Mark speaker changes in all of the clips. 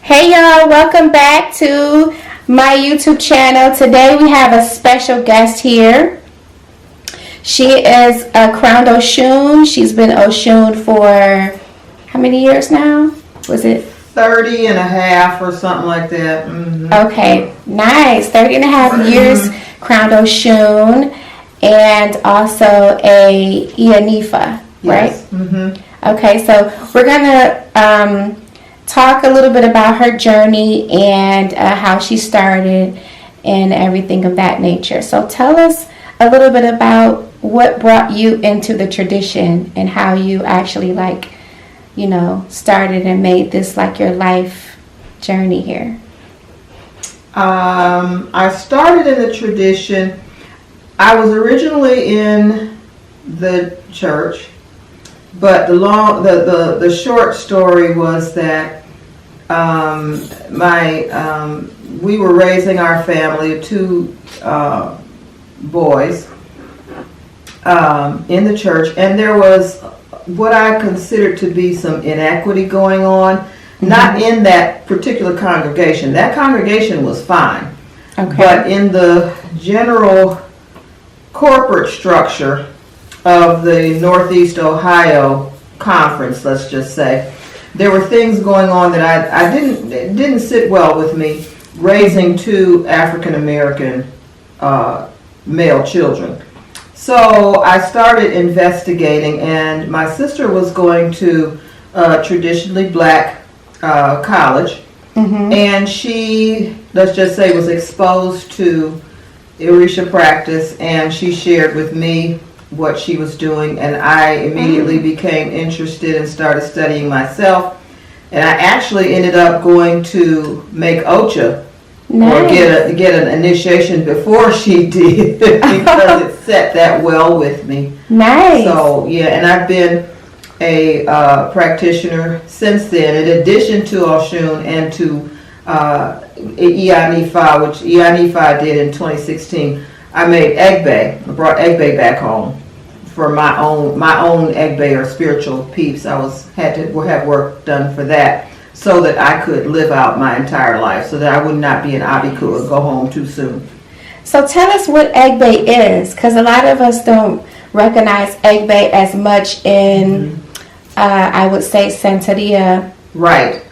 Speaker 1: Hey y'all, welcome back to my YouTube channel. Today we have a special guest here. She is a crowned Oshun. She's been Oshun for how many years now? Was it
Speaker 2: 30 and a half or something like that. Mm-hmm.
Speaker 1: Okay, nice. 30 and a half years crowned Oshun, and also a Iyanifa, right?
Speaker 2: Yes. Mm-hmm.
Speaker 1: Okay, so we're gonna talk a little bit about her journey and how she started and everything of that nature. So tell us a little bit about what brought you into the tradition and how you actually started and made this like your life journey here.
Speaker 2: I started in the tradition. I was originally in the church, but the short story was that we were raising our family, two boys, in the church, and there was what I considered to be some inequity going on. Mm-hmm. Not in that particular congregation. That congregation was fine. Okay. But in the general corporate structure of the Northeast Ohio Conference, let's just say, there were things going on that it didn't sit well with me, raising two African American male children. So I started investigating, and my sister was going to traditionally black college, mm-hmm. and she, let's just say, was exposed to Orisha practice, and she shared with me what she was doing, and I immediately became interested and started studying myself, and I actually ended up going to make Ocha. Nice. Or get an initiation before she did because it set that well with me. Nice. So yeah, and I've been a practitioner since then. In addition to Oshun and to Iyanifa, which Iyanifa I did in 2016, I made Egbe. I brought Egbe back home for my own Egbe or spiritual peeps. I had to have work done for that, so that I could live out my entire life, so that I would not be an abiku and go home too soon.
Speaker 1: So tell us what Egbe is, because a lot of us don't recognize Egbe as much in, I would say, Santeria.
Speaker 2: Right.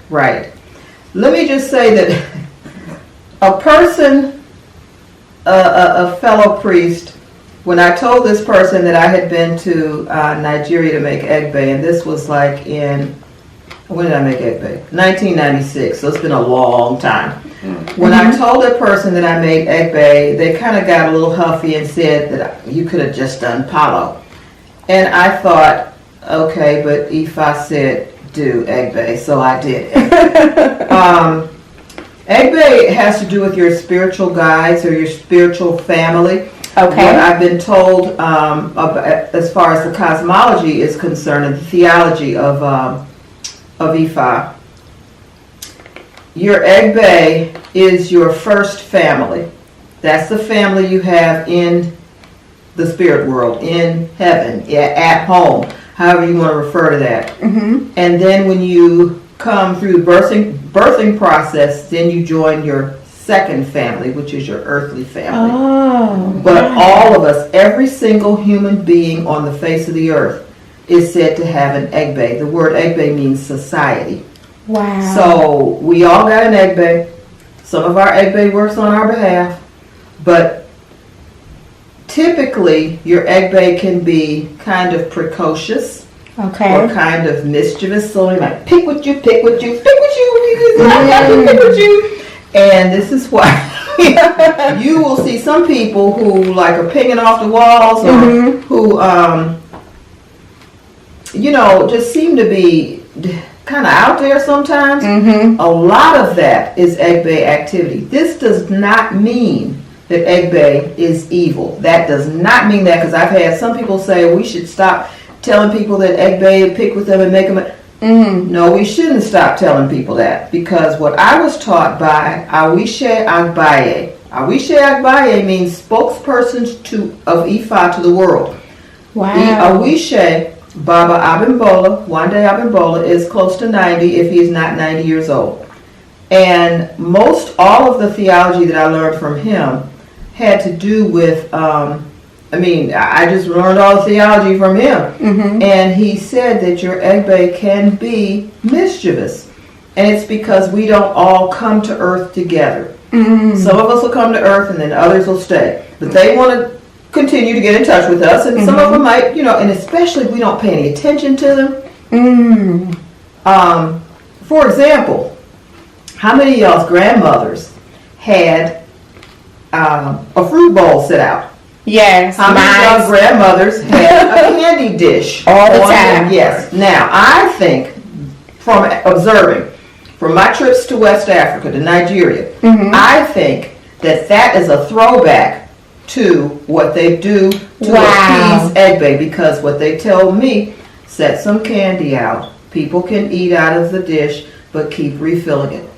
Speaker 2: Let me just say that a person, a fellow priest, when I told this person that I had been to Nigeria to make Egbe, and this was like when did I make Egbe? 1996, so it's been a long time. Mm-hmm. When I told that person that I made Egbe, they kind of got a little huffy and said that you could have just done palo. And I thought, okay, but Ifa said do Egbe, so I did Egbe. Egbe has to do with your spiritual guides or your spiritual family. Okay. What I've been told as far as the cosmology is concerned and the theology of Ifa, your Egbe is your first family. That's the family you have in the spirit world, in heaven, at home, however you want to refer to that. Mm-hmm. And then when you come through the birthing process, then you join your second family, which is your earthly family. Oh, but all of us, every single human being on the face of the earth, is said to have an Egbe. The word Egbe means society. Wow. So we all got an Egbe. Some of our Egbe works on our behalf, but typically your Egbe can be kind of precocious, okay, or kind of mischievous. So you might pick with you, pick with you, pick with you, pick with you. And this is why you will see some people who like are pinging off the walls, or who just seem to be kind of out there sometimes. Mm-hmm. A lot of that is Egbe activity. This does not mean that Egbe is evil. That does not mean that, because I've had some people say we should stop telling people that Egbe, pick with them and make them. Mm-hmm. No, we shouldn't stop telling people that, because what I was taught by Awishe Agbaye. Awishe Agbaye means spokesperson of Ifa to the world. Wow. Awishe Baba Abimbola, Wande Abimbola, is close to 90 if he's not 90 years old. And most all of the theology that I learned from him had to do with, I just learned all the theology from him. And he said that your Egbe can be mischievous. And it's because we don't all come to earth together. Some of us will come to earth and then others will stay. But they want to continue to get in touch with us. And some of them might, and especially if we don't pay any attention to them. For example, how many of y'all's grandmothers had a fruit bowl sit out?
Speaker 1: Yes.
Speaker 2: How many of y'all's grandmothers had a candy dish?
Speaker 1: All the time.
Speaker 2: Yes. Now, I think from observing, from my trips to West Africa, to Nigeria, I think that is a throwback to what they do to appease Egbe, because what they told me, set some candy out. People can eat out of the dish, but keep refilling it.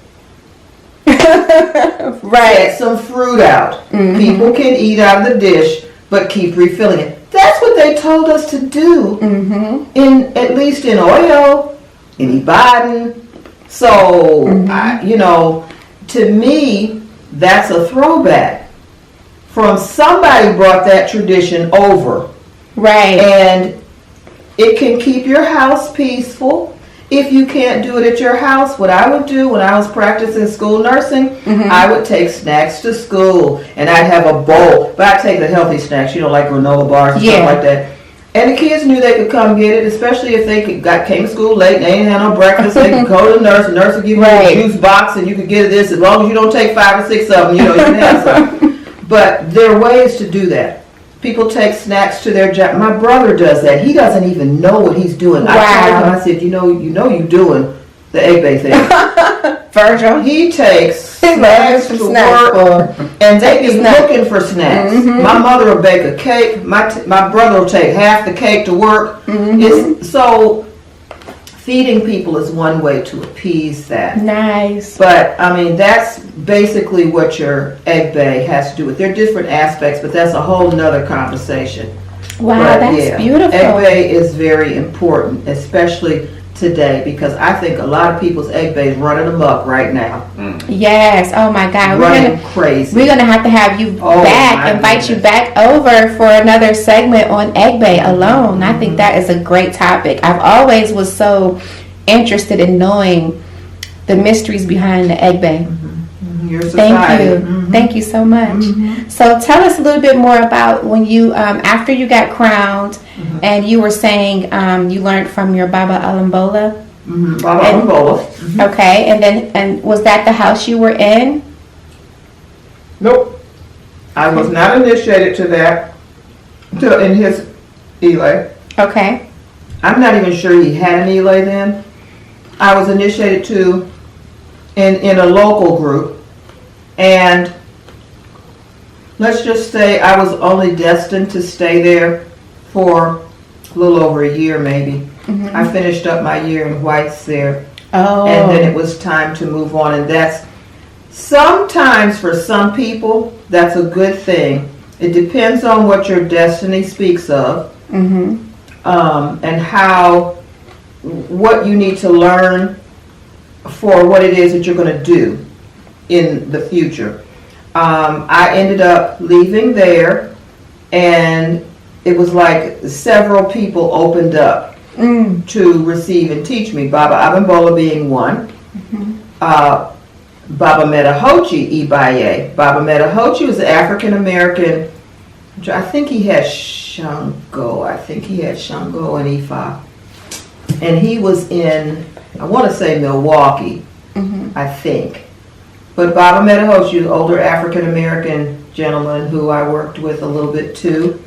Speaker 2: Set some fruit out. People can eat out of the dish, but keep refilling it. That's what they told us to do, at least in Oyo, in Ibadan. So, to me, that's a throwback from somebody brought that tradition over.
Speaker 1: Right.
Speaker 2: And it can keep your house peaceful. If you can't do it at your house, what I would do when I was practicing school nursing, I would take snacks to school, and I'd have a bowl. But I'd take the healthy snacks, like granola bars and stuff like that. And the kids knew they could come get it, especially if they came to school late and they didn't have no breakfast. They could go to the nurse would give you a juice box, and you could get this. As long as you don't take 5 or 6 of them, you can have some. But there are ways to do that. People take snacks to their job. My brother does that. He doesn't even know what he's doing. I told him, I said, you know you doing the Egbe thing.
Speaker 1: Virgil.
Speaker 2: He takes snacks to work, and they be looking for snacks. My mother will bake a cake. My brother will take half the cake to work. So feeding people is one way to appease that.
Speaker 1: Nice.
Speaker 2: But, that's basically what your Egbe has to do with. There are different aspects, but that's a whole nother conversation.
Speaker 1: Wow, that's beautiful.
Speaker 2: Egbe is very important, especially today, because I think a lot of people's Egbe is running amok right now.
Speaker 1: Yes. Oh my God.
Speaker 2: Crazy.
Speaker 1: We're gonna have to have you back, invite you back over for another segment on Egbe alone. I think that is a great topic. I've always was so interested in knowing the mysteries behind the Egbe.
Speaker 2: Your society.
Speaker 1: Thank you. Thank you so much. So tell us a little bit more about when you, after you got crowned, and you were saying you learned from your Baba Alambola.
Speaker 2: Baba Alambola.
Speaker 1: Okay, and was that the house you were in?
Speaker 2: Nope. I was not initiated to that in his Ile.
Speaker 1: Okay.
Speaker 2: I'm not even sure he had an Ile then. I was initiated to in a local group. And let's just say I was only destined to stay there for a little over a year, maybe. I finished up my year in whites there. And then it was time to move on. And that's sometimes for some people, that's a good thing. It depends on what your destiny speaks of, and what you need to learn for what it is that you're going to do in the future. I ended up leaving there, and it was like several people opened up to receive and teach me. Baba Abimbola being one. Baba Metahochi Ibaye. Baba Metahochi was an African American. I think he had Shango. And Ifa. And he was in, I want to say Milwaukee, I think. But Baba Metahochi, older African American gentleman who I worked with a little bit too.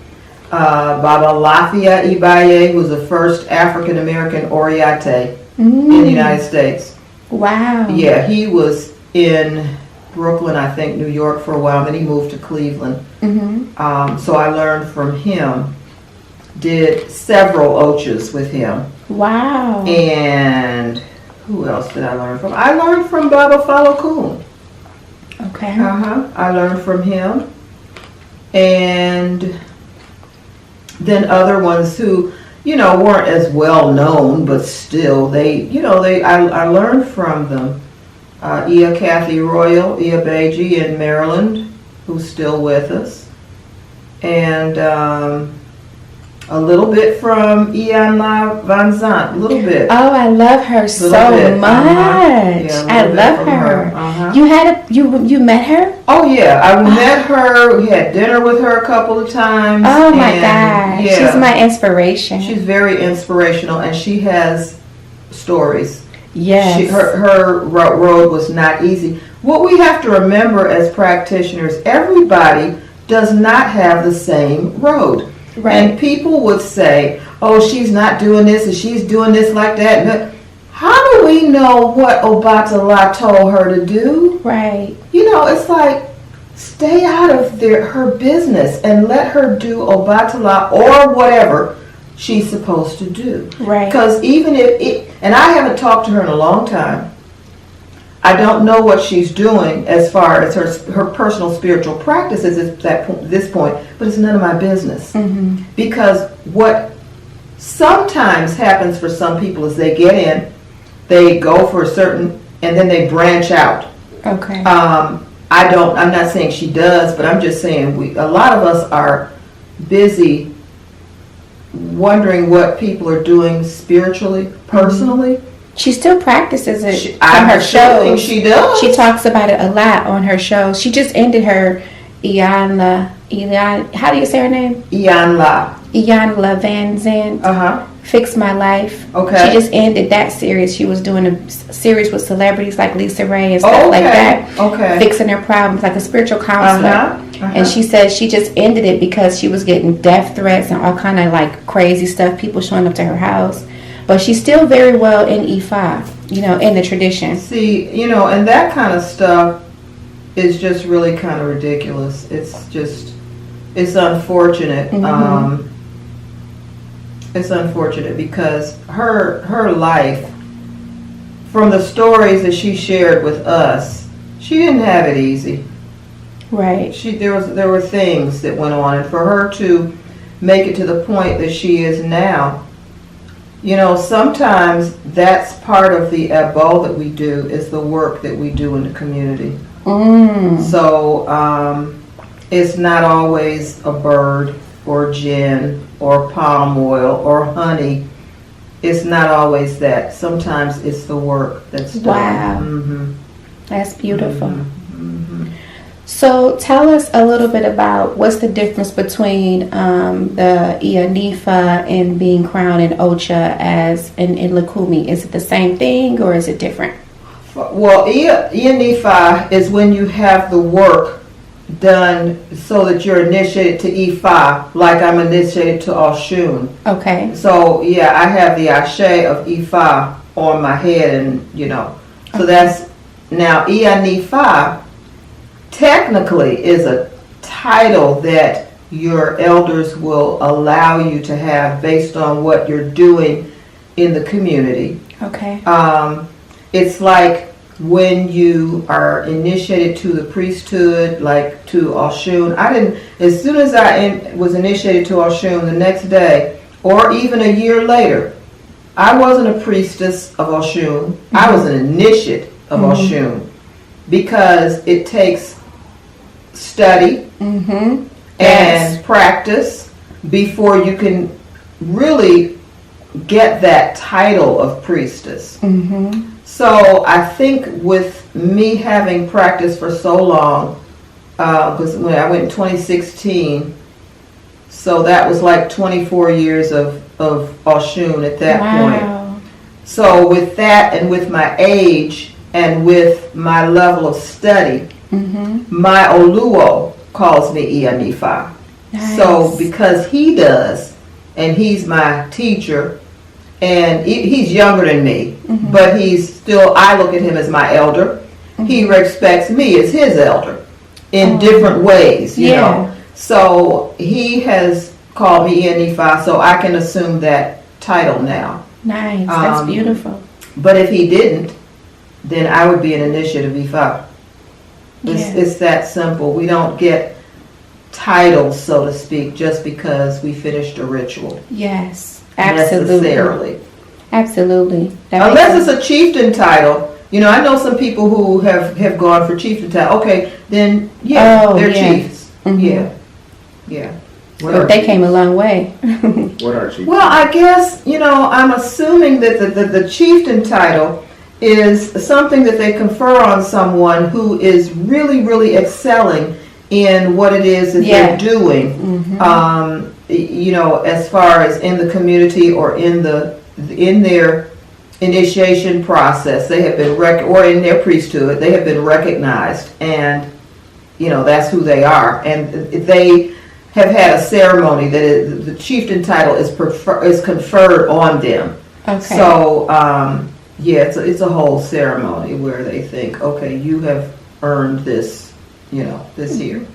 Speaker 2: Baba Lafia Ibaye was the first African American Oriate in the United States.
Speaker 1: Wow.
Speaker 2: Yeah, he was in Brooklyn, I think, New York for a while. Then he moved to Cleveland. So I learned from him. Did several ochas with him.
Speaker 1: Wow.
Speaker 2: And who else did I learn from? I learned from Baba Falokun.
Speaker 1: Okay.
Speaker 2: I learned from him. And then other ones who, weren't as well known, but still I learned from them. Iya Kathy Royal, Iya Beji in Maryland, who's still with us. And a little bit from Iyanifa Van Zandt, a little bit.
Speaker 1: Oh, I love her so much.
Speaker 2: Yeah,
Speaker 1: I love her. You met her?
Speaker 2: Oh yeah, I met her. We had dinner with her a couple of times.
Speaker 1: Oh my God,
Speaker 2: yeah,
Speaker 1: she's my inspiration.
Speaker 2: She's very inspirational, and she has stories.
Speaker 1: Yes.
Speaker 2: Her road was not easy. What we have to remember as practitioners, everybody does not have the same road.
Speaker 1: Right.
Speaker 2: And people would say, oh, she's not doing this and she's doing this like that. But how do we know what Obatala told her to do?
Speaker 1: Right.
Speaker 2: You know, it's like, stay out of her business and let her do Obatala or whatever she's supposed to do.
Speaker 1: Right.
Speaker 2: Because even and I haven't talked to her in a long time. I don't know what she's doing as far as her personal spiritual practices at this point, but it's none of my business.
Speaker 1: Mm-hmm.
Speaker 2: Because what sometimes happens for some people is they get in, they go for a certain, and then they branch out.
Speaker 1: Okay.
Speaker 2: I'm not saying she does, but I'm just saying a lot of us are busy wondering what people are doing spiritually, personally.
Speaker 1: She still practices it
Speaker 2: I
Speaker 1: on her shows.
Speaker 2: think she does.
Speaker 1: She talks about it a lot on her shows. She just ended her how do you say her name? Iyanla Van Zandt. Fix My Life.
Speaker 2: Okay.
Speaker 1: She just ended that series. She was doing a series with celebrities like Lisa Ray and stuff like that.
Speaker 2: Okay.
Speaker 1: Fixing her problems, like a spiritual counselor. And she said she just ended it because she was getting death threats and all kind of like crazy stuff, people showing up to her house. But she's still very well in IFA, in the tradition.
Speaker 2: See, and that kind of stuff is just really kind of ridiculous. It's unfortunate.
Speaker 1: Mm-hmm.
Speaker 2: It's unfortunate because her life, from the stories that she shared with us, she didn't have it easy.
Speaker 1: Right.
Speaker 2: There were things that went on, and for her to make it to the point that she is now, sometimes that's part of the abo that we do, is the work that we do in the community. So it's not always a bird or gin or palm oil or honey. It's not always that. Sometimes it's the work that's done.
Speaker 1: Wow.
Speaker 2: Mm-hmm.
Speaker 1: That's beautiful.
Speaker 2: Mm-hmm.
Speaker 1: So tell us a little bit about what's the difference between the Iyanifa and being crowned in Ocha as in Lukumi. Is it the same thing or is it different?
Speaker 2: Well, Iyanifa is when you have the work done so that you're initiated to Ifa, like I'm initiated to Oshun.
Speaker 1: Okay.
Speaker 2: So yeah, I have the ashe of Ifa on my head, and so that's now Iyanifa. Technically is a title that your elders will allow you to have based on what you're doing in the community.
Speaker 1: Okay.
Speaker 2: It's like when you are initiated to the priesthood, like to Oshun. As soon as I was initiated to Oshun, the next day, or even a year later, I wasn't a priestess of Oshun. Mm-hmm. I was an initiate of Oshun, because it takes study and practice before you can really get that title of priestess. So I think with me having practiced for so long, because when I went in 2016, so that was like 24 years of Oshun at that point. So with that, and with my age, and with my level of study, my Oluo calls me Iyanifa. Nice. So because he does, and he's my teacher, and he's younger than me, but I look at him as my elder. He respects me as his elder in different ways, you know. So he has called me Iyanifa, so I can assume that title now.
Speaker 1: Nice, that's beautiful.
Speaker 2: But if he didn't, then I would be an initiate of Ifa. It's that simple. We don't get titles, so to speak, just because we finished a ritual.
Speaker 1: Yes, absolutely.
Speaker 2: Necessarily.
Speaker 1: Absolutely.
Speaker 2: Unless it's a chieftain title, You know, I know some people who have gone for chieftain title. Okay, then they're chiefs.
Speaker 1: Mm-hmm.
Speaker 2: Yeah.
Speaker 1: But they came a long way.
Speaker 3: What are chiefs?
Speaker 2: Well, I guess, you know, I'm assuming that the chieftain title is something that they confer on someone who is really, really excelling in what it is that they're doing.
Speaker 1: Mm-hmm.
Speaker 2: You know, as far as in the community or in their initiation process, they have been or in their priesthood, they have been recognized, and you know that's who they are, and they have had a ceremony that the chieftain title is conferred on them.
Speaker 1: Okay.
Speaker 2: So it's a whole ceremony where they think, okay, you have earned this, you know, this year.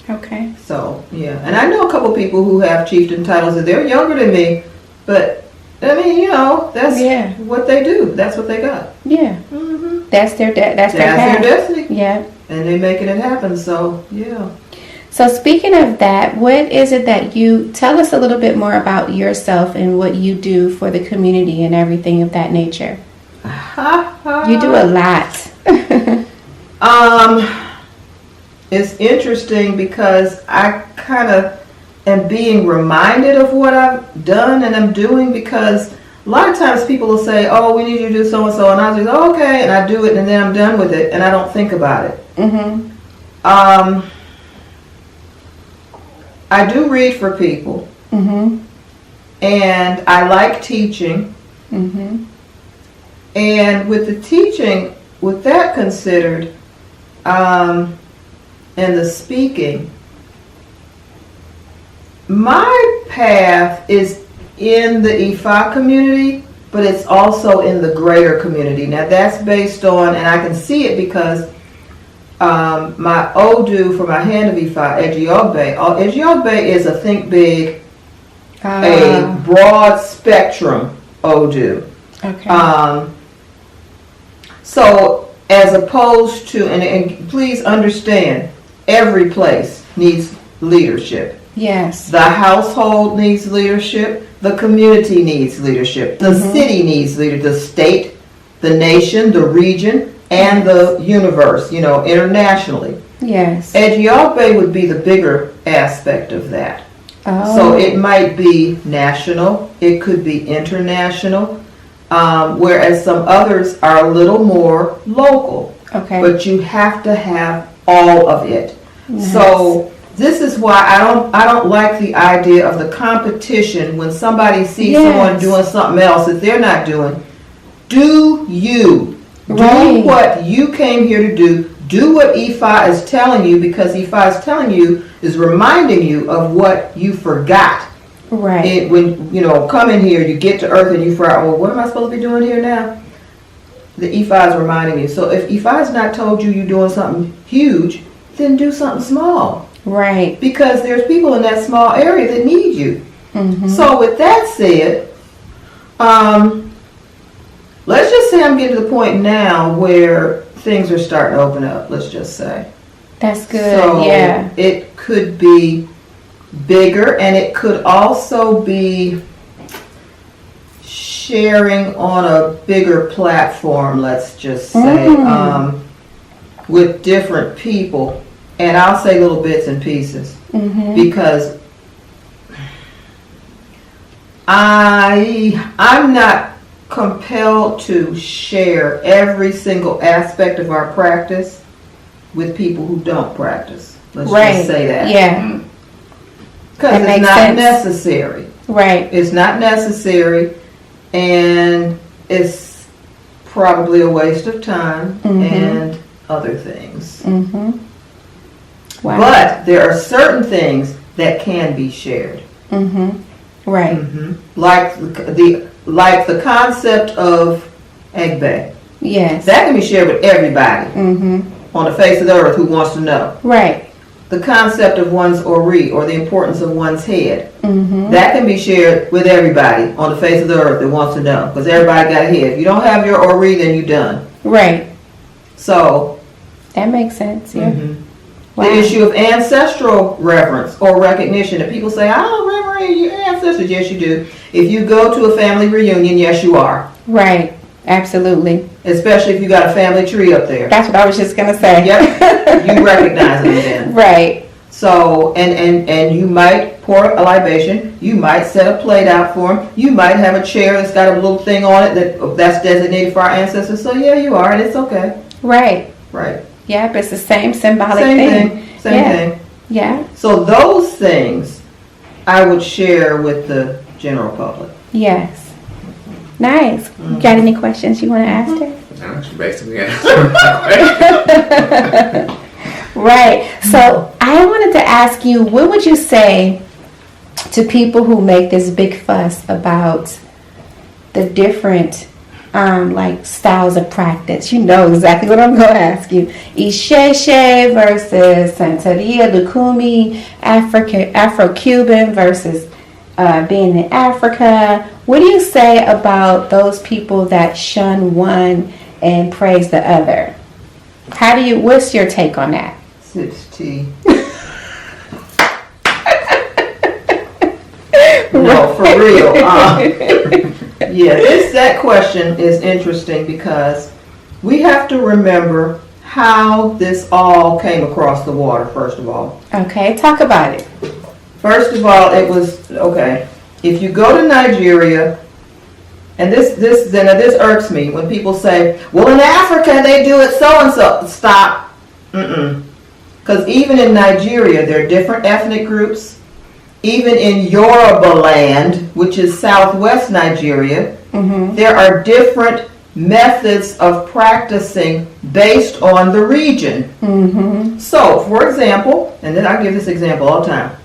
Speaker 1: Okay.
Speaker 2: So and I know a couple people who have chieftain titles, and they're younger than me, but I mean, you know, that's what they do. That's what they got.
Speaker 1: Yeah.
Speaker 2: Mm-hmm.
Speaker 1: That's their path.
Speaker 2: Their destiny.
Speaker 1: Yeah.
Speaker 2: And they're making it happen. So yeah.
Speaker 1: So speaking of that, what is it that you tell us a little bit more about yourself and what you do for the community and everything of that nature? You do a lot.
Speaker 2: It's interesting because I kind of am being reminded of what I've done and I'm doing, because a lot of times people will say, oh, we need you to do so and so, and I'll just go, okay, and I do it, and then I'm done with it and I don't think about it.
Speaker 1: Mm-hmm.
Speaker 2: I do read for people.
Speaker 1: Mm-hmm.
Speaker 2: And I like teaching.
Speaker 1: Mm-hmm.
Speaker 2: And with the teaching, with that considered, and the speaking, my path is in the IFA community, but it's also in the greater community. Now that's based on, and I can see it because my Odu for my hand of Ifa, Egbe is a think big, a broad spectrum Odu.
Speaker 1: Okay.
Speaker 2: So as opposed to, and please understand, every place needs leadership.
Speaker 1: Yes.
Speaker 2: The household needs leadership. The community needs leadership. The city needs leadership. The state, the nation, the region, and the universe, you know, internationally.
Speaker 1: Yes.
Speaker 2: Egbe would be the bigger aspect of that.
Speaker 1: Oh.
Speaker 2: So it might be national. It could be international. Whereas some others are a little more local.
Speaker 1: Okay.
Speaker 2: But you have to have all of it.
Speaker 1: Nice.
Speaker 2: So this is why I don't like the idea of the competition when somebody sees someone doing something else that they're not doing. Do you.
Speaker 1: Right.
Speaker 2: Do what you came here to do. Do what Ifa is telling you, because Ifa is telling you, is reminding you of what you forgot.
Speaker 1: Right.
Speaker 2: When you know, come in here, you get to Earth and you forgot, well, what am I supposed to be doing here now? The Ifa is reminding you. So if Ifa has not told you you're doing something huge, then do something small.
Speaker 1: Right.
Speaker 2: Because there's people in that small area that need you.
Speaker 1: Mm-hmm.
Speaker 2: So with that said, let's just say I'm getting to the point now where things are starting to open up, let's just say.
Speaker 1: That's good.
Speaker 2: So
Speaker 1: yeah.
Speaker 2: It could be bigger, and it could also be sharing on a bigger platform, let's just say, with different people. And I'll say little bits and pieces, because I'm not compelled to share every single aspect of our practice with people who don't practice. Let's just say that.
Speaker 1: Yeah.
Speaker 2: Because it's not necessary.
Speaker 1: Right.
Speaker 2: It's not necessary, and it's probably a waste of time and other things.
Speaker 1: Wow.
Speaker 2: But there are certain things that can be shared.
Speaker 1: Right.
Speaker 2: Like the concept of Egbe.
Speaker 1: Yes.
Speaker 2: That can be shared with everybody on the face of the earth who wants to know.
Speaker 1: Right.
Speaker 2: The concept of one's Ori, or the importance of one's head. That can be shared with everybody on the face of the earth that wants to know, because everybody got a head. If you don't have your Ori, then you're done.
Speaker 1: Right.
Speaker 2: So
Speaker 1: that makes sense. Yeah.
Speaker 2: The issue of ancestral reverence or recognition. If people say, I don't remember your ancestors, yes you do. If you go to a family reunion, yes you are.
Speaker 1: Right. Absolutely.
Speaker 2: Especially if you got a family tree up there.
Speaker 1: That's what I was just gonna say.
Speaker 2: Yep. You recognize them then.
Speaker 1: Right.
Speaker 2: So, and you might pour a libation. You might set a plate out for them. You might have a chair that's got a little thing on it that's designated for our ancestors. So yeah, you are, and it's okay.
Speaker 1: Right.
Speaker 2: Right.
Speaker 1: Yeah, but it's the same symbolic
Speaker 2: Same thing.
Speaker 1: Yeah.
Speaker 2: So those things I would share with the general public.
Speaker 1: Yes. Nice. You got any questions you want to ask her?
Speaker 3: No, she basically answered my question.
Speaker 1: Right. So I wanted to ask you, what would you say to people who make this big fuss about the different like styles of practice? You know exactly what I'm going to ask you. Isheshe versus Santeria, Lukumi, Afro-Cuban versus being in Africa. What do you say about those people that shun one and praise the other? What's your take on that?
Speaker 2: Sips tea. No, for real. Yeah, that question is interesting because we have to remember how this all came across the water, first of all.
Speaker 1: Okay, talk about it.
Speaker 2: First of all, it was, okay, if you go to Nigeria, and this irks me when people say, well, in Africa they do it so-and-so. Stop. Because even in Nigeria, there are different ethnic groups. Even in Yoruba land, which is southwest Nigeria, there are different methods of practicing based on the region. So, for example, and then I give this example all the time.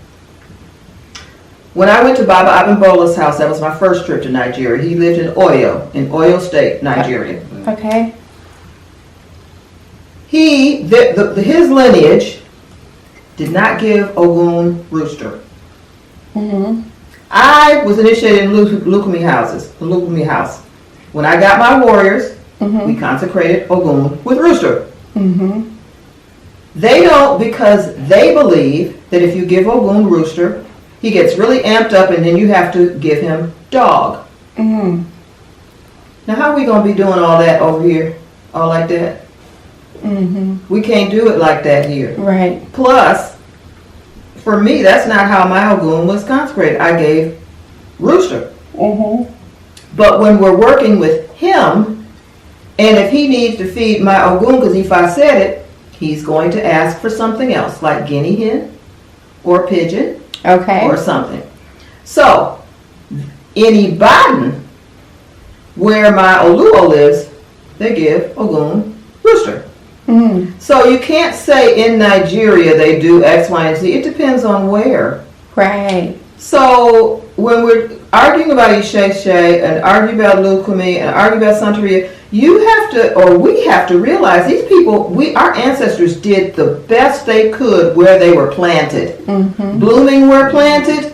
Speaker 2: When I went to Baba Abimboula's house, that was my first trip to Nigeria. He lived in Oyo State, Nigeria.
Speaker 1: Okay.
Speaker 2: His lineage did not give Ogun rooster. I was initiated in Lukumi house. When I got my warriors, we consecrated Ogun with rooster. They don't, because they believe that if you give Ogun rooster, he gets really amped up and then you have to give him dog. Now how are we going to be doing all that over here? All like that? We can't do it like that here.
Speaker 1: Right.
Speaker 2: Plus, for me, that's not how my Ogun was consecrated. I gave rooster. But when we're working with him, and if he needs to feed my Ogun, because if I said it, he's going to ask for something else, like guinea hen or pigeon or something. So, in Ibadan, where my Oluo lives, they give Ogun rooster. So you can't say in Nigeria they do X, Y, and Z. It depends on where.
Speaker 1: Right.
Speaker 2: So when we're arguing about Isheshe and arguing about Lukumi and arguing about Santeria, we have to realize these people, our ancestors did the best they could where they were planted. Blooming where planted,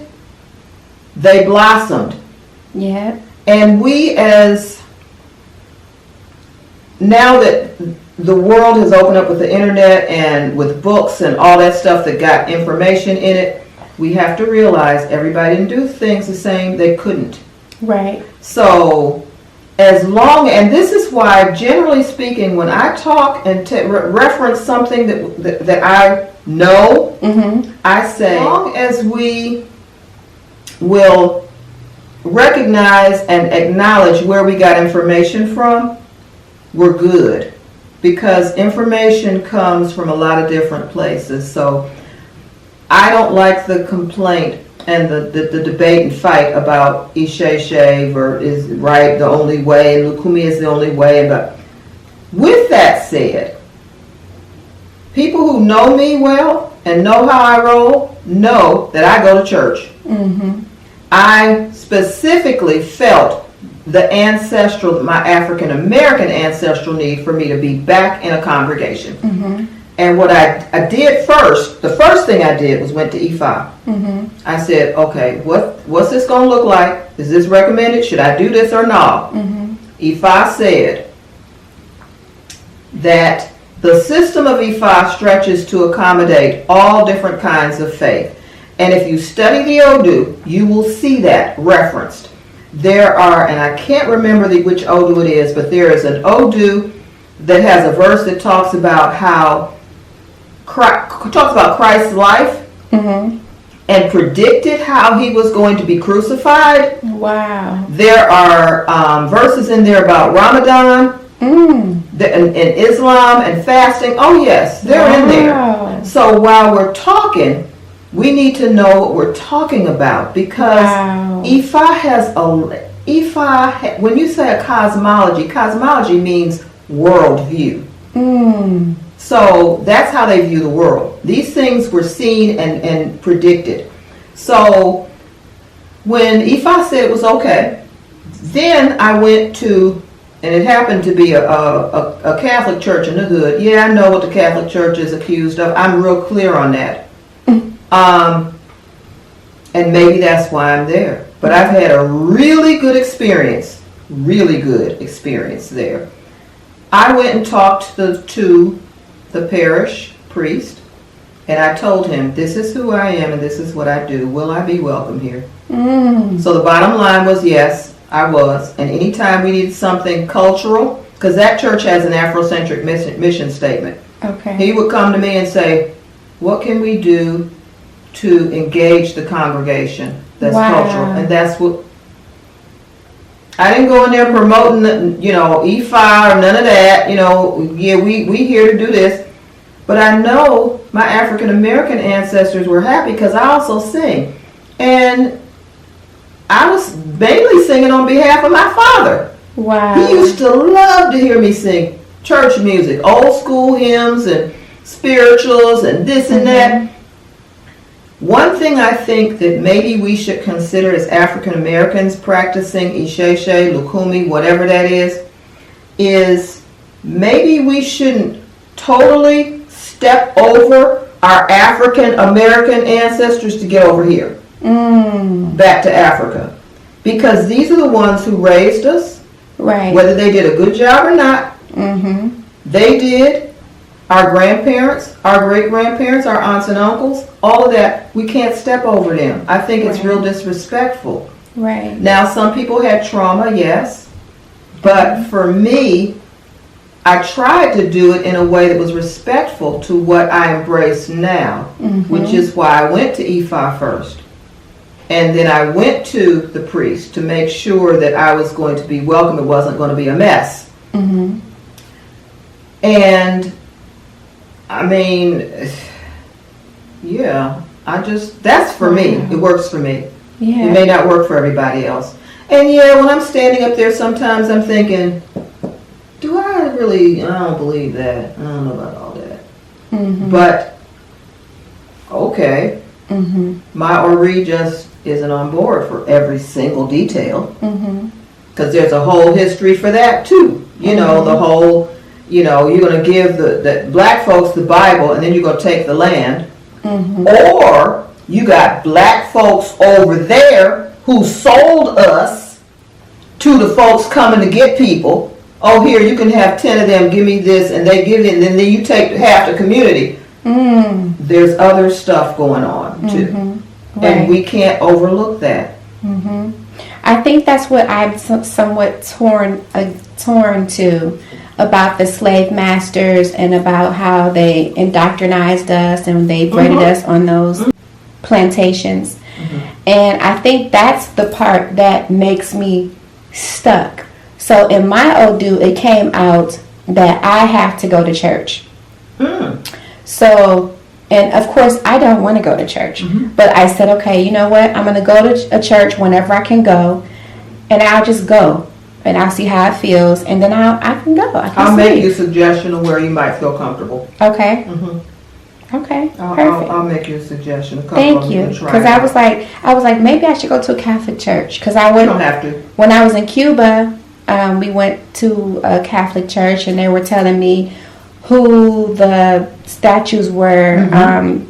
Speaker 2: they blossomed.
Speaker 1: Yeah.
Speaker 2: And now that the world has opened up with the internet and with books and all that stuff that got information in it, we have to realize everybody didn't do things the same. They couldn't.
Speaker 1: Right.
Speaker 2: So, and this is why, generally speaking, when I talk and reference something that I know, I say, as long as we will recognize and acknowledge where we got information from, we're good. Because information comes from a lot of different places. So I don't like the complaint and the debate and fight about Isheshe is right the only way and Lukumi is the only way. But with that said, people who know me well and know how I roll know that I go to church. I specifically felt my African American ancestral need for me to be back in a congregation. And what I did first, the first thing I did was went to Ifa. I said, okay, what's this going to look like? Is this recommended? Should I do this or not? Ifa said that the system of Ifa stretches to accommodate all different kinds of faith. And if you study the Odu, you will see that referenced. there are, and I can't remember which Odu it is, but there is an Odu that has a verse that talks about Christ's life and predicted how he was going to be crucified.
Speaker 1: Wow.
Speaker 2: There are verses in there about Ramadan and Islam and fasting. Oh yes, they're in there. So while we're talking, we need to know what we're talking about, because Ifa when you say a cosmology means worldview. So that's how they view the world. These things were seen and predicted. So when Ifa said it was okay, then I went to, and it happened to be a Catholic church in the hood. Yeah, I know what the Catholic Church is accused of. I'm real clear on that. And maybe that's why I'm there. But I've had a really good experience there. I went and talked to the parish priest, and I told him, this is who I am and this is what I do. Will I be welcome here? So the bottom line was yes, I was. And anytime we needed something cultural, because that church has an Afrocentric mission statement.
Speaker 1: Okay.
Speaker 2: He would come to me and say, what can we do to engage the congregation that's cultural? And that's what, I didn't go in there promoting, IFA or none of that, yeah, we here to do this. But I know my African American ancestors were happy because I also sing. And I was mainly singing on behalf of my father.
Speaker 1: Wow.
Speaker 2: He used to love to hear me sing church music, old school hymns and spirituals and this and that. One thing I think that maybe we should consider as African Americans practicing Isheshe, Lukumi, whatever that is maybe we shouldn't totally step over our African American ancestors to get over here, back to Africa. Because these are the ones who raised us,
Speaker 1: right?
Speaker 2: Whether they did a good job or not. They did. Our grandparents, our great-grandparents, our aunts and uncles, all of that, we can't step over them. I think it's real disrespectful.
Speaker 1: Right.
Speaker 2: Now, some people had trauma, yes. But for me, I tried to do it in a way that was respectful to what I embrace now, which is why I went to Ifa first. And then I went to the priest to make sure that I was going to be welcome. It wasn't going to be a mess. And I mean, yeah, that's for me. It works for me.
Speaker 1: Yeah.
Speaker 2: It may not work for everybody else. And yeah, when I'm standing up there, sometimes I'm thinking, I don't believe that. I don't know about all that. But, okay. My Ori just isn't on board for every single detail. Because there's a whole history for that too. The whole, you're going to give the black folks the Bible and then you're going to take the land. Or you got black folks over there who sold us to the folks coming to get people. Oh, here, you can have 10 of them, give me this, and they give it, and then you take half the community. There's other stuff going on too. And we can't overlook that.
Speaker 1: I think that's what I'm somewhat torn to about the slave masters and about how they indoctrinized us and they bred us on those plantations. And I think that's the part that makes me stuck. So in my Odu, it came out that I have to go to church. So, and of course, I don't want to go to church. But I said, okay, you know what? I'm going to go to a church whenever I can go. And I'll just go. And I'll see how it feels. And then I can go.
Speaker 2: I'll make you a suggestion of where you might feel comfortable.
Speaker 1: Okay. Okay. Perfect.
Speaker 2: I'll make you a suggestion.
Speaker 1: Thank you. Because I was like, maybe I should go to a Catholic church. Because I went.
Speaker 2: You don't have to.
Speaker 1: When I was in Cuba, we went to a Catholic church, and they were telling me who the statues were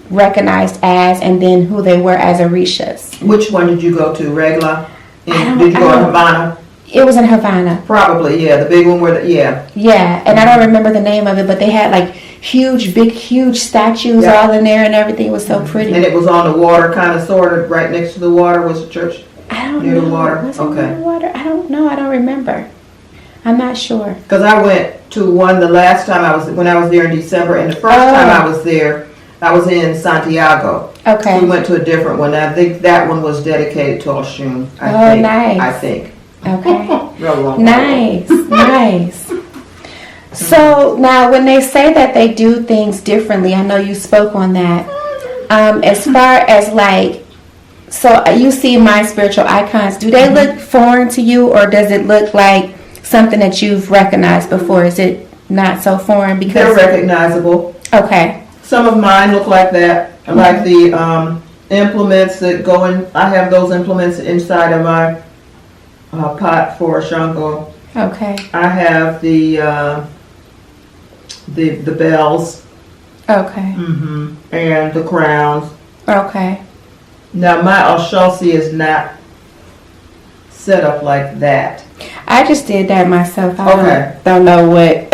Speaker 1: recognized as, and then who they were as Orishas.
Speaker 2: Which one did you go to? Regla? Did you go to Havana?
Speaker 1: It was in Havana.
Speaker 2: Probably, yeah. The big one where
Speaker 1: Yeah, and I don't remember the name of it, but they had like huge statues all in there, and everything was so pretty.
Speaker 2: And it was on the water, kind of, sort of, right next to the water was the church.
Speaker 1: I don't
Speaker 2: Near
Speaker 1: know.
Speaker 2: the water?
Speaker 1: Was it
Speaker 2: Okay.
Speaker 1: near the water? I don't know. I don't remember. I'm not sure.
Speaker 2: Because I went to one the last time when I was there in December, and the first time I was there, I was in Santiago.
Speaker 1: Okay.
Speaker 2: We went to a different one. I think that one was dedicated to Oshun.
Speaker 1: Nice.
Speaker 2: I think.
Speaker 1: Okay.
Speaker 2: Real long
Speaker 1: Nice. Nice. So now when they say that they do things differently, I know you spoke on that. As far as like, so you see my spiritual icons, do they look foreign to you, or does it look like something that you've recognized before? Is it not so foreign? Because
Speaker 2: They're recognizable.
Speaker 1: Okay.
Speaker 2: Some of mine look like that. Like the implements that go in. I have those implements inside of my pot for Shango.
Speaker 1: Okay.
Speaker 2: I have the bells.
Speaker 1: Okay.
Speaker 2: And the crowns.
Speaker 1: Okay.
Speaker 2: Now my Oshosi is not set up like that.
Speaker 1: I just did that myself. I
Speaker 2: Okay.
Speaker 1: don't know what.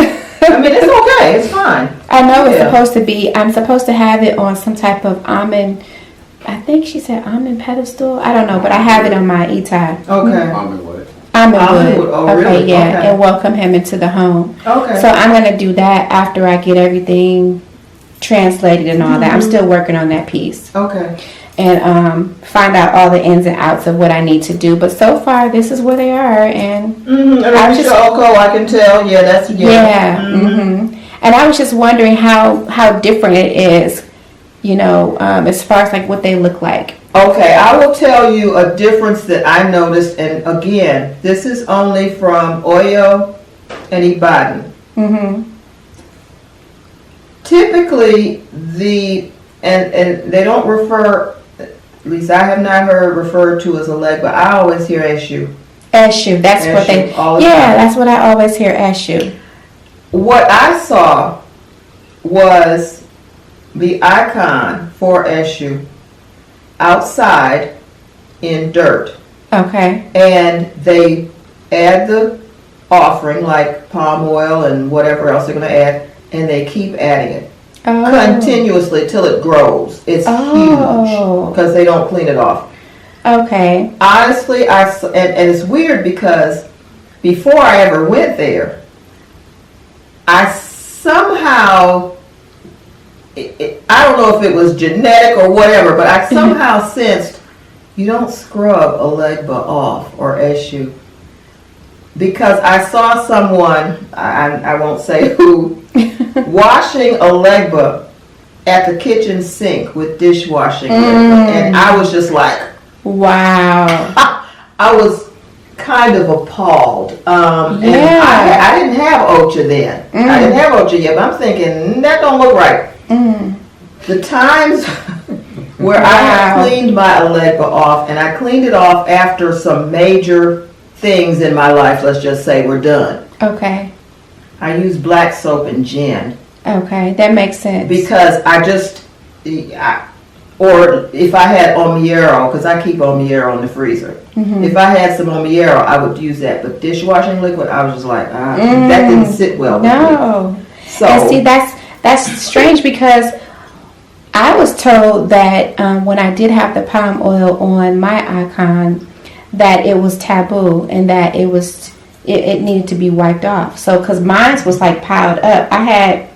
Speaker 2: I mean, it's okay. It's fine.
Speaker 1: I know it's
Speaker 2: Yeah.
Speaker 1: supposed to be. I'm supposed to have it on some type of almond. I think she said almond pedestal. I don't know, but I have it on my etai.
Speaker 2: Okay.
Speaker 3: Almond wood.
Speaker 1: Almond
Speaker 2: Almond
Speaker 1: wood.
Speaker 2: wood. Oh,
Speaker 1: Okay,
Speaker 2: really?
Speaker 1: yeah,
Speaker 2: Okay.
Speaker 1: and welcome him into the home.
Speaker 2: Okay.
Speaker 1: So I'm gonna do that after I get everything translated and all that. I'm still working on that piece
Speaker 2: Okay.
Speaker 1: and find out all the ins and outs of what I need to do. But so far, this is where they are, and
Speaker 2: And
Speaker 1: I was
Speaker 2: Orisha Oko, I can tell. Yeah, that's
Speaker 1: yeah.
Speaker 2: Mhm.
Speaker 1: And I was just wondering how different it is, you know, as far as like what they look like.
Speaker 2: Okay, I will tell you a difference that I noticed, and again, this is only from Oyo and Ibadan. Typically, and they don't refer, at least I have not heard referred to as a leg, but I always hear Eshu.
Speaker 1: Eshu, that's what they.
Speaker 2: Eshu, all the
Speaker 1: Yeah,
Speaker 2: time.
Speaker 1: that's what I always hear. Eshu.
Speaker 2: What I saw was the icon for Eshu outside in dirt.
Speaker 1: Okay.
Speaker 2: And they add the offering, like palm oil and whatever else they're going to add, and they keep adding it continuously till it grows. It's huge because they don't clean it off.
Speaker 1: Okay.
Speaker 2: Honestly, and it's weird because before I ever went there, I somehow, I don't know if it was genetic or whatever, but I somehow sensed you don't scrub a legba off or eshu. Because I saw someone, I won't say who, washing a legba at the kitchen sink with dishwashing liquid. And I was just like,
Speaker 1: wow.
Speaker 2: I was kind of appalled. And
Speaker 1: Yeah.
Speaker 2: I didn't have Ocha then. I didn't have Ocha yet, but I'm thinking, that don't look right. The times where I have cleaned my Alegba off, and I cleaned it off after some major things in my life, let's just say, were done.
Speaker 1: Okay.
Speaker 2: I use black soap and gin.
Speaker 1: Okay, that makes sense.
Speaker 2: Because or if I had Omiero, because I keep Omiero in the freezer. If I had some Omiero, I would use that. But dishwashing liquid, I was just like, that didn't sit well with me.
Speaker 1: No.
Speaker 2: So,
Speaker 1: And see, that's strange because I was told that when I did have the palm oil on my icon, that it was taboo and that it needed to be wiped off. So, because mine was like piled up, I had,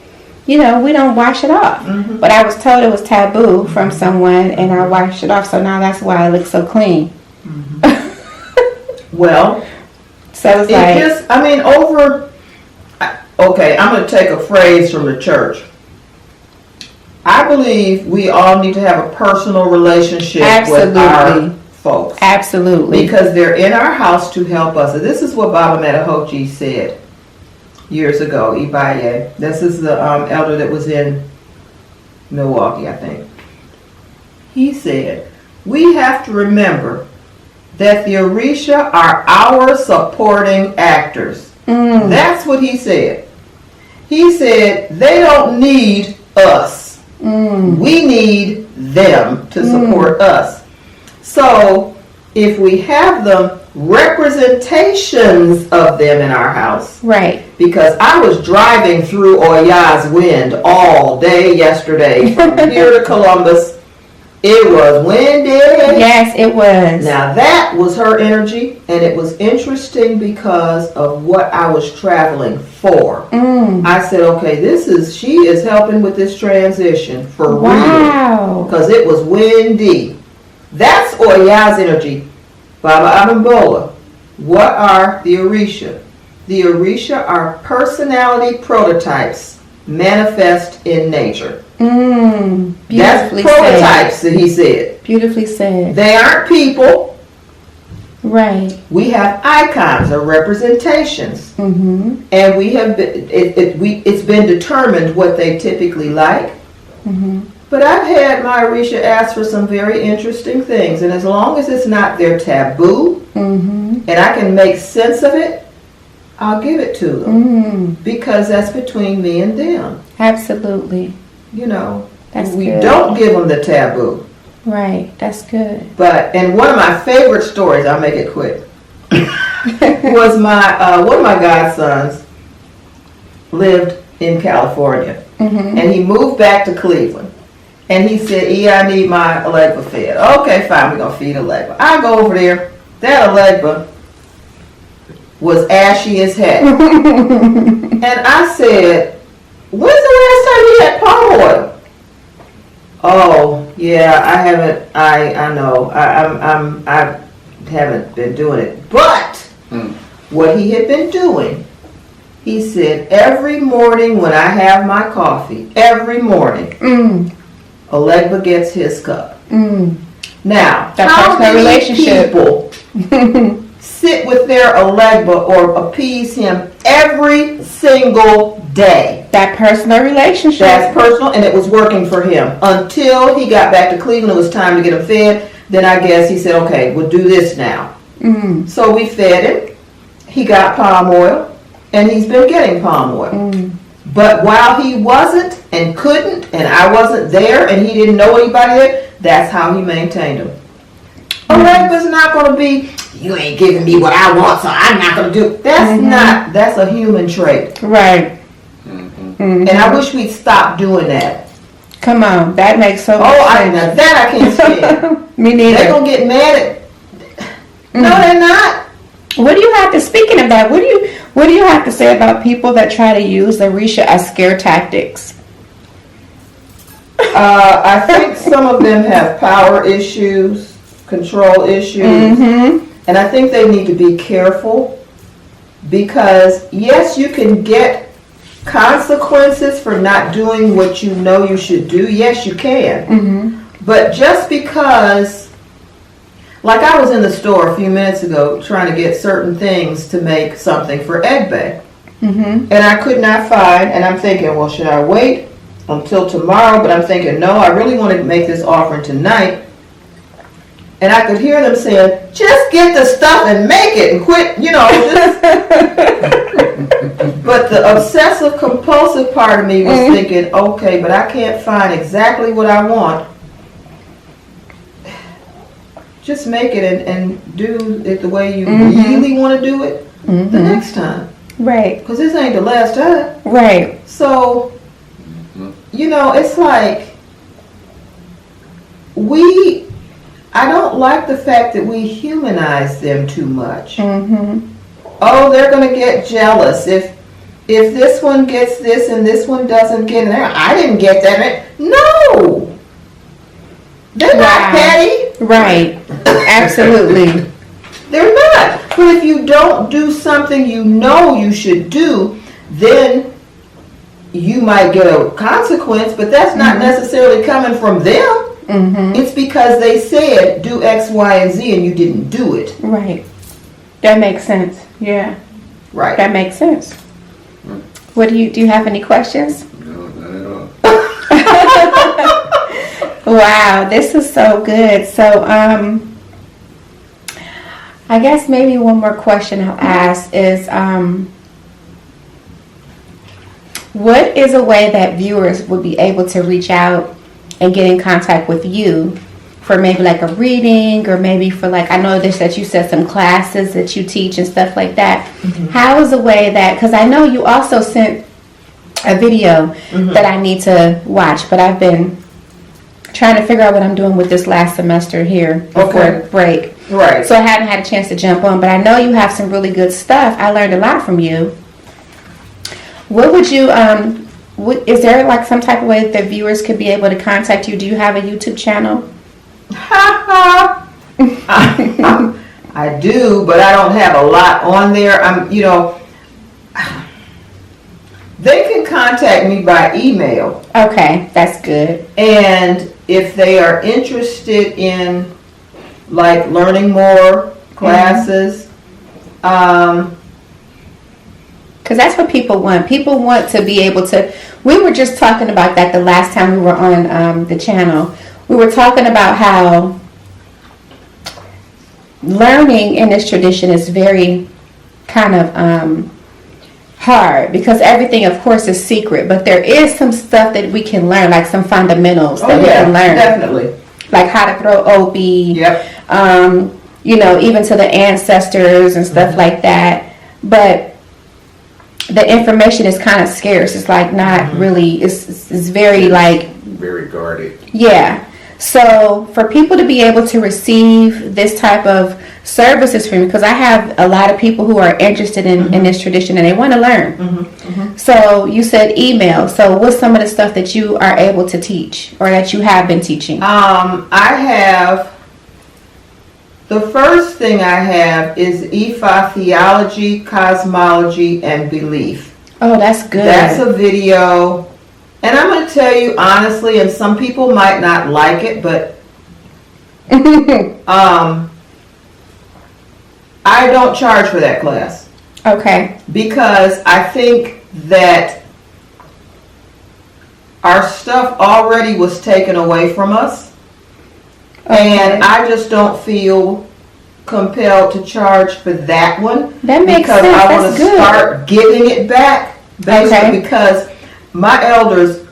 Speaker 1: we don't wash it off. But I was told it was taboo from someone, and I washed it off. So now that's why it looks so clean.
Speaker 2: well,
Speaker 1: So it's like,
Speaker 2: okay, I'm going to take a phrase from the church. I believe we all need to have a personal relationship with our folks.
Speaker 1: Absolutely.
Speaker 2: Because they're in our house to help us. And this is what Baba Metahoji said years ago, Ibaye. This is the elder that was in Milwaukee, I think. He said, we have to remember that the Orisha are our supporting actors. That's what he said. He said, they don't need us. We need them to support us. So if we have them, representations of them in our house.
Speaker 1: right.
Speaker 2: Because I was driving through Oya's wind all day yesterday from here to Columbus. It was windy.
Speaker 1: Yes, it was.
Speaker 2: Now that was her energy, and it was interesting because of what I was traveling for. I said, okay, she is helping with this transition for real.
Speaker 1: Wow.
Speaker 2: Because it was windy. That's Oya's energy. Baba Abimbola. What are the Orisha? The Orisha are personality prototypes manifest in nature.
Speaker 1: Beautifully
Speaker 2: That's prototypes,
Speaker 1: said.
Speaker 2: that he said.
Speaker 1: Beautifully said.
Speaker 2: They aren't people.
Speaker 1: Right.
Speaker 2: We have icons or representations, and we have been, it's been determined what they typically like. But I've had my Orisha ask for some very interesting things, and as long as it's not their taboo, and I can make sense of it, I'll give it to them because that's between me and them.
Speaker 1: Absolutely.
Speaker 2: You know,
Speaker 1: That's
Speaker 2: we
Speaker 1: good.
Speaker 2: don't give them the taboo.
Speaker 1: Right. That's good.
Speaker 2: And one of my favorite stories, I'll make it quick, was one of my godsons lived in California, and he moved back to Cleveland. And he said, I need my Egbe fed. Okay, fine, we're going to feed Egbe. I go over there. That Egbe was ashy as heck. And I said, when's the last time you had palm oil? Oh, yeah, I haven't. I know. I haven't been doing it. But what he had been doing, he said, every morning when I have my coffee, every morning, Egbe gets his cup. Now,
Speaker 1: That
Speaker 2: how
Speaker 1: personal
Speaker 2: many
Speaker 1: relationship.
Speaker 2: people sit with their Egbe or appease him every single day?
Speaker 1: That personal relationship.
Speaker 2: That's personal, and it was working for him until he got back to Cleveland. It was time to get him fed. Then I guess he said, okay, we'll do this now. So we fed him. He got palm oil, and he's been getting palm oil. But while he wasn't and couldn't, and I wasn't there, and he didn't know anybody there, that's how he maintained him. Egbe's not going to be, you ain't giving me what I want, so I'm not going to do it. That's a human trait.
Speaker 1: Right.
Speaker 2: And I wish we'd stop doing that.
Speaker 1: Come on. That makes so much sense.
Speaker 2: Now that I can't stand.
Speaker 1: Me neither.
Speaker 2: They're going to get mad at... No, they're not.
Speaker 1: What do you have to, speaking of that, what do you have to say about people that try to use the Orisha as scare tactics?
Speaker 2: I think some of them have power issues, control issues, and I think they need to be careful because, yes, you can get consequences for not doing what you know you should do. Yes, you can. But just because, like I was in the store a few minutes ago trying to get certain things to make something for Egbe, and I could not find, and I'm thinking, well, should I wait until tomorrow? But I'm thinking, no, I really want to make this offering tonight. And I could hear them saying, just get the stuff and make it and quit, just... But the obsessive compulsive part of me was thinking, okay, but I can't find exactly what I want. Just make it and do it the way you really want to do it the next time.
Speaker 1: Right.
Speaker 2: Because this ain't the last time.
Speaker 1: Right.
Speaker 2: So, it's like I don't like the fact that we humanize them too much. Oh, they're going to get jealous if this one gets this and this one doesn't get it. I didn't get that. No, they're not petty.
Speaker 1: Right. Absolutely.
Speaker 2: They're not. But if you don't do something you know you should do, then you might get a consequence. But that's not necessarily coming from them. It's because they said do X, Y, and Z, and you didn't do it.
Speaker 1: Right. That makes sense. Yeah.
Speaker 2: Right.
Speaker 1: That makes sense. What do you have any questions?
Speaker 3: No, not at all.
Speaker 1: Wow, this is so good. So, I guess maybe one more question I'll ask is, what is a way that viewers would be able to reach out and get in contact with you for maybe like a reading or maybe for like, I know this that you said some classes that you teach and stuff like that. How is a way that, because I know you also sent a video that I need to watch, but I've been trying to figure out what I'm doing with this last semester here before break.
Speaker 2: Right.
Speaker 1: So I haven't had a chance to jump on, but I know you have some really good stuff. I learned a lot from you. What would you, is there like some type of way that viewers could be able to contact you? Do you have a YouTube channel?
Speaker 2: I do, but I don't have a lot on there. They can contact me by email.
Speaker 1: Okay, that's good.
Speaker 2: And if they are interested in like learning more classes,
Speaker 1: because that's what people want. People want to be able to. We were just talking about that the last time we were on the channel. We were talking about how learning in this tradition is very kind of hard, because everything, of course, is secret. But there is some stuff that we can learn, like some fundamentals that we can learn.
Speaker 2: Definitely.
Speaker 1: Like how to throw obi.
Speaker 2: Yep.
Speaker 1: Even to the ancestors and stuff like that. But the information is kind of scarce. It's like not really. It's very like
Speaker 3: very guarded.
Speaker 1: Yeah. So for people to be able to receive this type of services from me, because I have a lot of people who are interested in this tradition and they want to learn. So you said email. So what's some of the stuff that you are able to teach or that you have been teaching?
Speaker 2: I have, the first thing I have is IFA theology, cosmology, and belief.
Speaker 1: Oh, that's good.
Speaker 2: That's a video. And I'm going to tell you honestly, and some people might not like it, but I don't charge for that class.
Speaker 1: Okay.
Speaker 2: Because I think that our stuff already was taken away from us. Okay. And I just don't feel compelled to charge for that one.
Speaker 1: That makes sense.
Speaker 2: Because I want to
Speaker 1: good.
Speaker 2: start giving it back. Basically, because my elders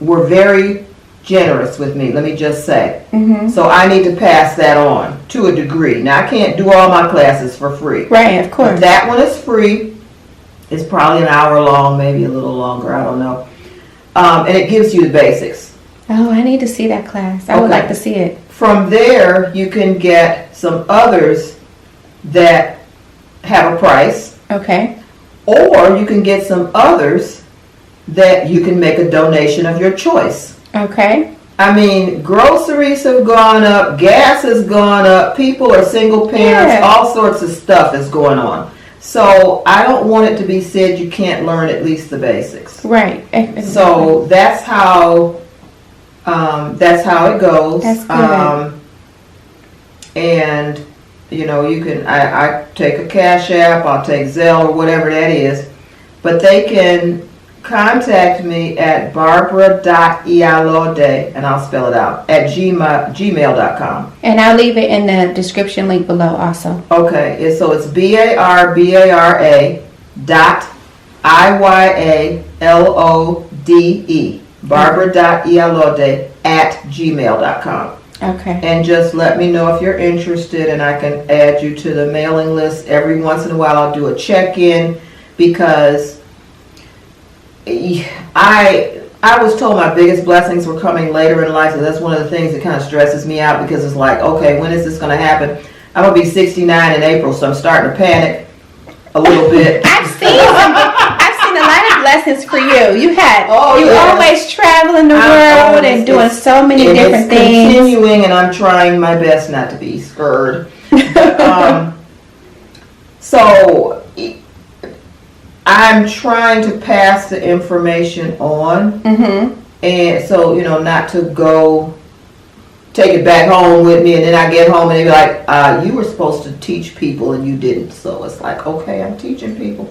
Speaker 2: were very generous with me, let me just say. So I need to pass that on to a degree. Now, I can't do all my classes for free.
Speaker 1: Right, of course.
Speaker 2: But that one is free. It's probably an hour long, maybe a little longer, I don't know. And it gives you the basics.
Speaker 1: Oh, I need to see that class. I would like to see it.
Speaker 2: From there, you can get some others that have a price.
Speaker 1: Okay.
Speaker 2: Or you can get some others that you can make a donation of your choice.
Speaker 1: Okay.
Speaker 2: I mean, groceries have gone up, gas has gone up, people are single parents, all sorts of stuff is going on. So I don't want it to be said you can't learn at least the basics.
Speaker 1: Right.
Speaker 2: So that's how it goes.
Speaker 1: That's good.
Speaker 2: And you can, I take a Cash App, I'll take Zelle or whatever that is, but they can contact me at barbara.iyalode, and I'll spell it out, at gmail.com.
Speaker 1: And I'll leave it in the description link below also.
Speaker 2: Okay, so it's barbara dot iyalode, barbara.iyalode at gmail.com.
Speaker 1: Okay.
Speaker 2: And just let me know if you're interested, and I can add you to the mailing list. Every once in a while I'll do a check-in, because I was told my biggest blessings were coming later in life, so that's one of the things that kind of stresses me out, because it's like, okay, when is this going to happen? I'm going to be 69 in April, so I'm starting to panic a little bit.
Speaker 1: I've seen a lot of blessings for you. You always traveling the world and doing so many different things.
Speaker 2: Continuing, and I'm trying my best not to be scared. So I'm trying to pass the information on, and so not to go take it back home with me, and then I get home and they be like, you were supposed to teach people and you didn't. So it's like, okay, I'm teaching people.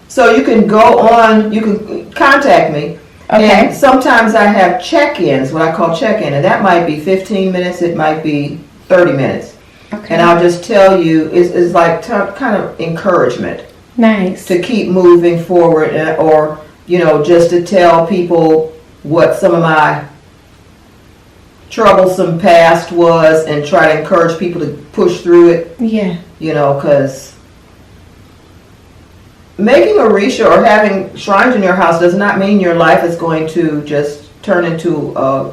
Speaker 2: So you can go on, you can contact me. Okay. And sometimes I have check-ins, what I call check-in, and that might be 15 minutes, it might be 30 minutes. Okay. And I'll just tell you, it's like kind of encouragement.
Speaker 1: Nice.
Speaker 2: To keep moving forward, or, just to tell people what some of my troublesome past was and try to encourage people to push through it.
Speaker 1: Yeah.
Speaker 2: Because making Orisha or having shrines in your house does not mean your life is going to just turn into a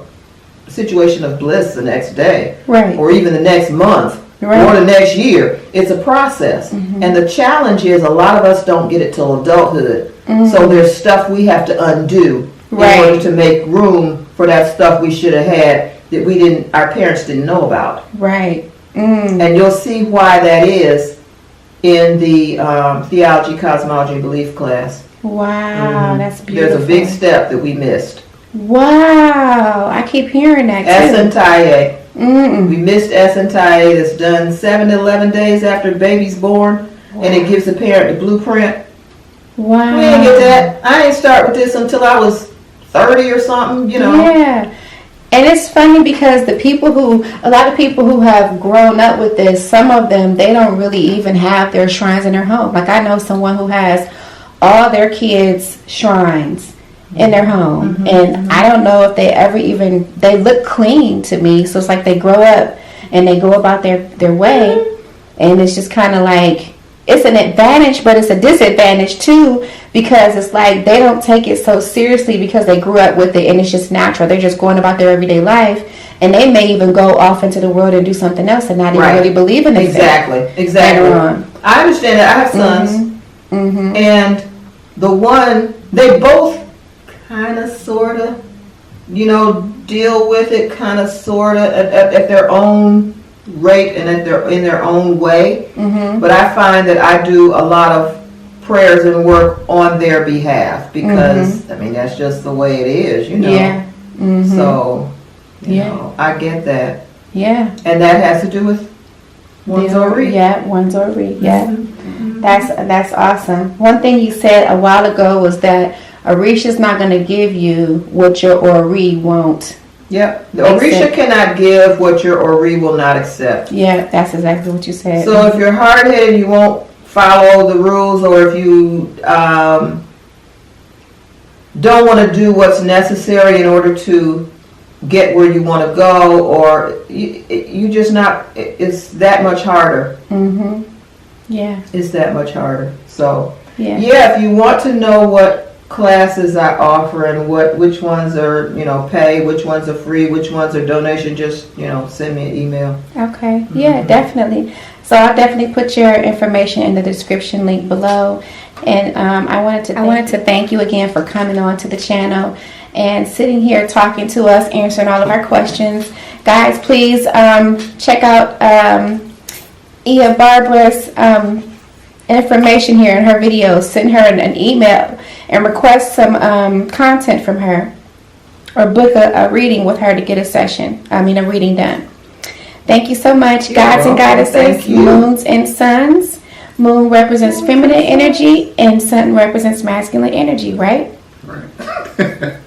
Speaker 2: situation of bliss the next day,
Speaker 1: Right.
Speaker 2: or even the next month,
Speaker 1: Right.
Speaker 2: or the next year. It's a process. And the challenge is a lot of us don't get it till adulthood. So there's stuff we have to undo in order to make room for that stuff we should have had that our parents didn't know about.
Speaker 1: Right.
Speaker 2: And you'll see why that is in the theology, cosmology, and belief class.
Speaker 1: Wow, that's beautiful.
Speaker 2: There's a big step that we missed.
Speaker 1: Wow, I keep hearing that too.
Speaker 2: Santeria. We missed Santeria. That's done 7 to 11 days after the baby's born, and it gives the parent the blueprint.
Speaker 1: Wow.
Speaker 2: We didn't get that. I didn't start with this until I was 30 or something, you know.
Speaker 1: Yeah. And it's funny because a lot of people who have grown up with this, some of them, they don't really even have their shrines in their home. Like I know someone who has all their kids' shrines in their home. And I don't know if they ever they look clean to me. So it's like they grow up and they go about their way. And it's just kind of like, it's an advantage, but it's a disadvantage too, because it's like they don't take it so seriously because they grew up with it and it's just natural. They're just going about their everyday life, and they may even go off into the world and do something else and not even really believe in it.
Speaker 2: Exactly. I understand that. I have sons, and they both kind of, sort of, deal with it, kind of, sort of, at their own rate and in their own way. But I find that I do a lot of prayers and work on their behalf because that's just the way it is,
Speaker 1: Yeah.
Speaker 2: So I get that.
Speaker 1: Yeah.
Speaker 2: And that has to do with one's Ori.
Speaker 1: Yeah, one's Ori. Yeah. That's awesome. One thing you said a while ago was that Orisha's not going to give you what your Ori won't.
Speaker 2: Yep. The Orisha cannot give what your Ori will not accept.
Speaker 1: Yeah, that's exactly what you said.
Speaker 2: So if you're hard-headed, you won't follow the rules, or if you don't want to do what's necessary in order to get where you want to go, or you just not, it's that much harder.
Speaker 1: Yeah.
Speaker 2: It's that much harder. So,
Speaker 1: yeah,
Speaker 2: if you want to know what classes I offer and which ones are pay, which ones are free, which ones are donation, just send me an email.
Speaker 1: Okay. Yeah, definitely. So I'll definitely put your information in the description link below. And I wanted to thank you again for coming on to the channel and sitting here talking to us, answering all of our questions. Guys, please check out Iya Barbra's information here in her videos. Send her an email and request some content from her, or book a reading with her to get a reading done. Thank you so much, gods and goddesses, moons and suns. Moon represents feminine energy and sun represents masculine energy, right?
Speaker 3: Right.